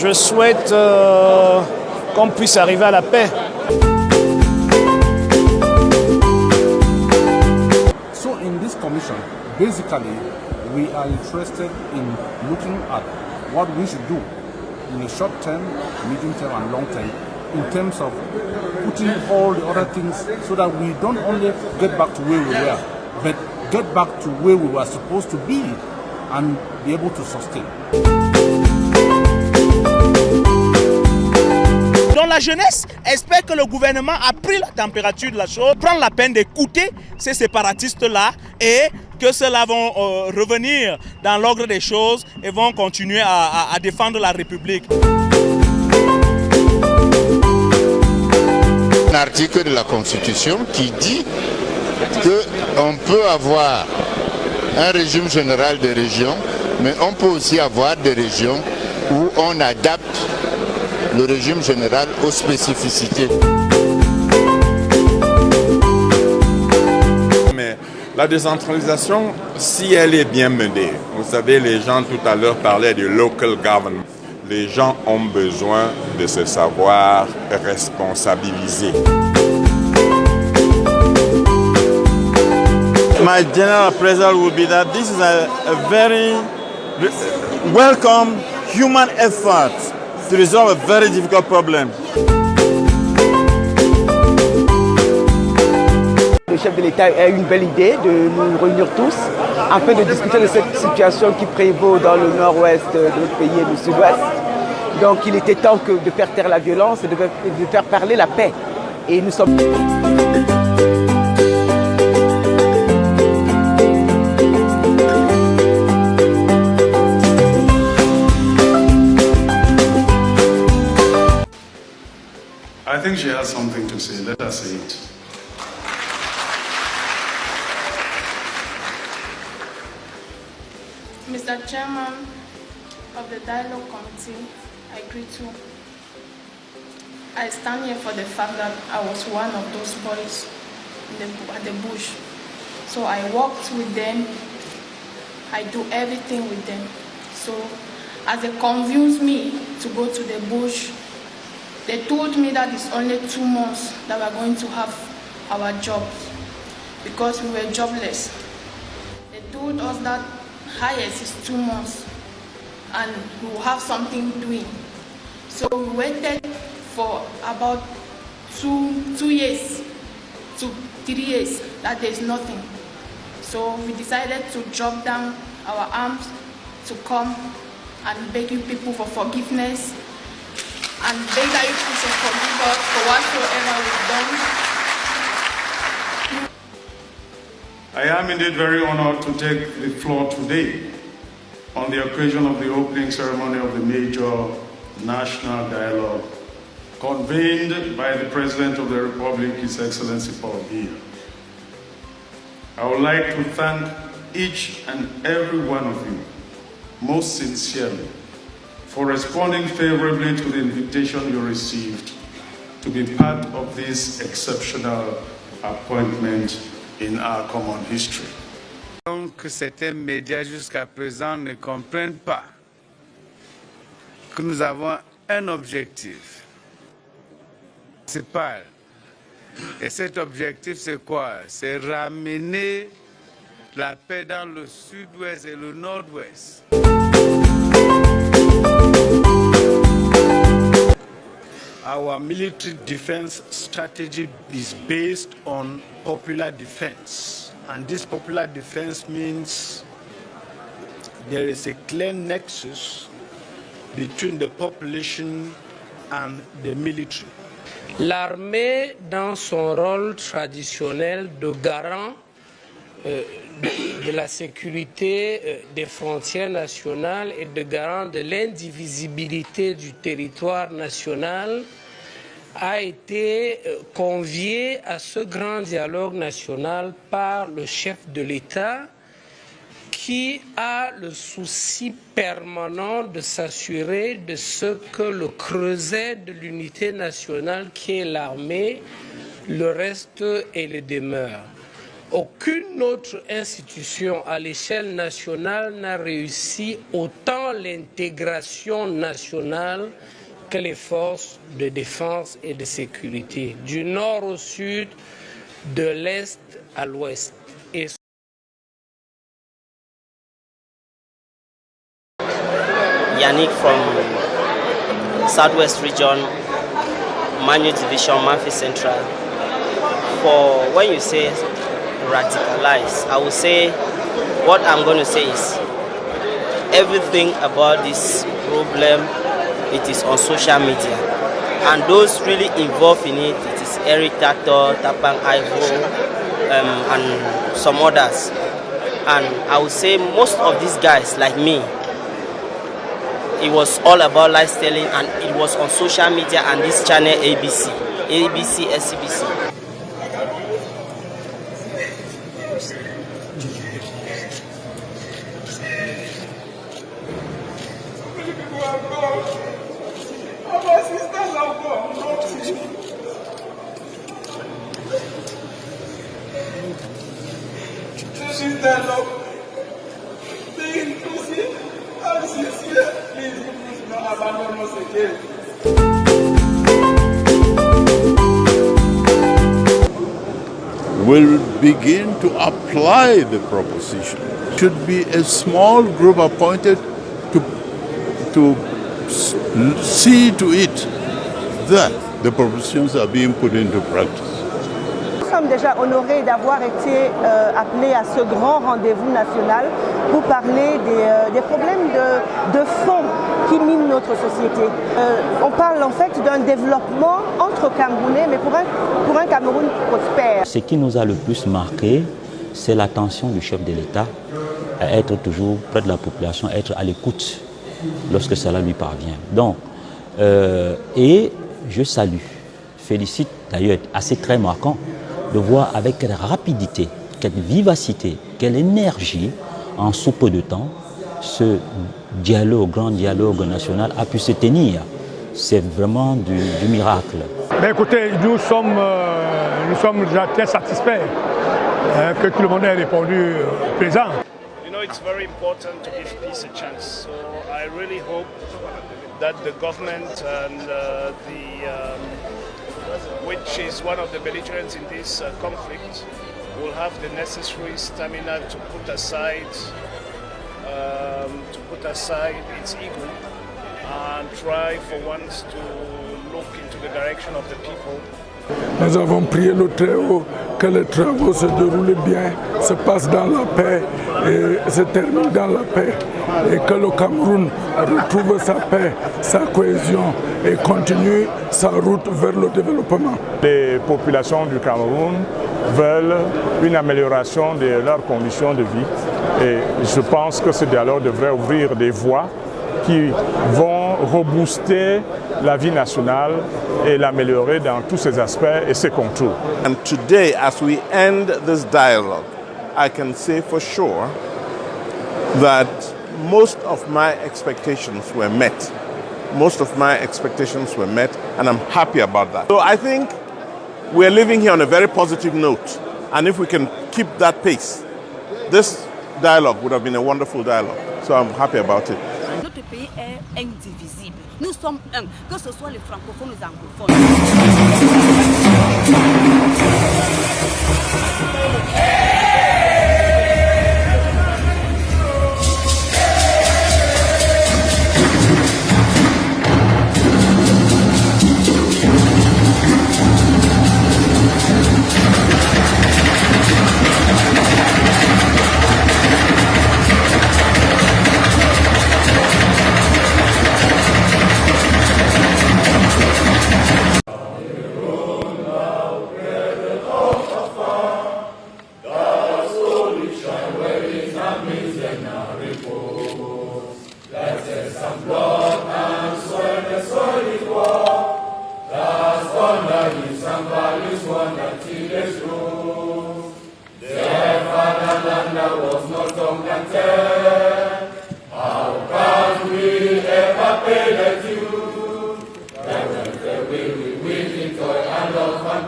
Je souhaite qu'on puisse arriver à la paix. So in this commission, basically, we are interested in looking at what we should do in the short term, medium term and long term in terms of putting all the other things so that we don't only get back to where we were, but get back to where we were supposed to be and be able to sustain. Donc la jeunesse espère que le gouvernement a pris la température de la chose, prend la peine d'écouter ces séparatistes-là et que ceux-là vont revenir dans l'ordre des choses et vont continuer à défendre la République. Un article de la Constitution qui dit qu'on peut avoir un régime général des régions, mais on peut aussi avoir des régions où on adapte le régime général aux spécificités. Mais la décentralisation, si elle est bien menée, vous savez, les gens tout à l'heure parlaient du local government. Les gens ont besoin de se savoir responsabiliser. My general appraisal will be that this is a very welcome human effort to resolve a very difficult problem. Le chef de l'État a eu une belle idée de nous réunir tous afin de discuter de cette situation qui prévaut dans le nord-ouest de notre pays et le sud-ouest. Donc il était temps de faire taire la violence et de faire parler la paix. Et nous sommes... I think she has something to say. Let her say it. Mr. Chairman of the Dialogue Committee, I greet you. I stand here for the fact that I was one of those boys at the bush. So I worked with them. I do everything with them. So as they convinced me to go to the bush, they told me that it's only 2 months that we're going to have our jobs because we were jobless. They told us that highest is 2 months and we will have something doing. So we waited for about two years to 3 years that there's nothing. So we decided to drop down our arms to come and beg you people for forgiveness and beg that you people should forgive us for whatsoever we've done. I am indeed very honored to take the floor today on the occasion of the opening ceremony of the major national dialogue convened by the President of the Republic, His Excellency Paul Biya. I would like to thank each and every one of you most sincerely for responding favorably to the invitation you received to be part of this exceptional appointment in our common history. Donc certains médias jusqu'à présent ne comprennent pas que nous avons un objectif principal. Et cet objectif c'est quoi? C'est ramener la paix dans le sud-ouest et le nord-ouest. Our military defense strategy is based on popular defense. And this popular defense means there is a clear nexus between the population and the military. L'armée, dans son rôle traditionnel de garant de la sécurité des frontières nationales et de garant de l'indivisibilité du territoire national, a été conviée à ce grand dialogue national par le chef de l'État qui a le souci permanent de s'assurer de ce que le creuset de l'unité nationale qui est l'armée, le reste et le demeure. Aucune autre institution à l'échelle nationale n'a réussi autant l'intégration nationale que les forces de défense et de sécurité, du nord au sud, de l'est à l'ouest. Yannick from Southwest Region, Manu Division, Memphis Central. For when you say radicalize, I will say what I'm going to say is everything about this problem, it is on social media, and those really involved in it, it is Eric Tato, Tapang Ivo, and some others. And I would say most of these guys, like me, it was all about lifestyling, and it was on social media and this channel ABC, SCBC. Will begin to apply the proposition. Should be a small group appointed to see to it that the propositions are being put into practice. Nous sommes déjà honorés d'avoir été appelés à ce grand rendez-vous national pour parler des problèmes de fond qui minent notre société. On parle en fait d'un développement entre Camerounais, mais pour un Cameroun prospère. Ce qui nous a le plus marqué, c'est l'attention du chef de l'État à être toujours près de la population, à être à l'écoute lorsque cela lui parvient. Donc, et je salue, félicite d'ailleurs, assez très marquant, de voir avec quelle rapidité, quelle vivacité, quelle énergie, en sous peu de temps, ce dialogue, grand dialogue national a pu se tenir. C'est vraiment du miracle. Ben écoutez, nous sommes déjà très satisfaits que tout le monde ait répondu présent. You know, it's very important to give peace a chance. So I really hope that the government and which is one of the belligerents in this conflict, will have the necessary stamina to put aside its ego and try for once to look into the direction of the people. Nous avons prié le Très-Haut que les travaux se déroulent bien, se passent dans la paix et se terminent dans la paix, et que le Cameroun retrouve sa paix, sa cohésion et continue sa route vers le développement. Les populations du Cameroun veulent une amélioration de leurs conditions de vie, et je pense que ce dialogue devrait ouvrir des voies qui vont rebooster la vie nationale et l'améliorer dans tous ses aspects et ses contours. And today, as we end this dialogue, I can say for sure that most of my expectations were met. Most of my expectations were met, and I'm happy about that. So I think we're living here on a very positive note, and if we can keep that pace, this dialogue would have been a wonderful dialogue. So I'm happy about it. Notre pays est indivisible. Nous sommes un, que ce soit les francophones ou les anglophones.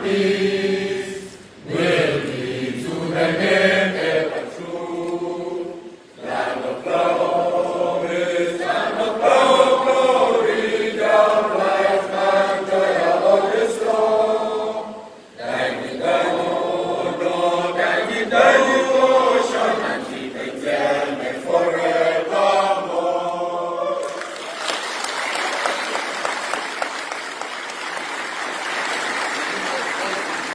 Peace.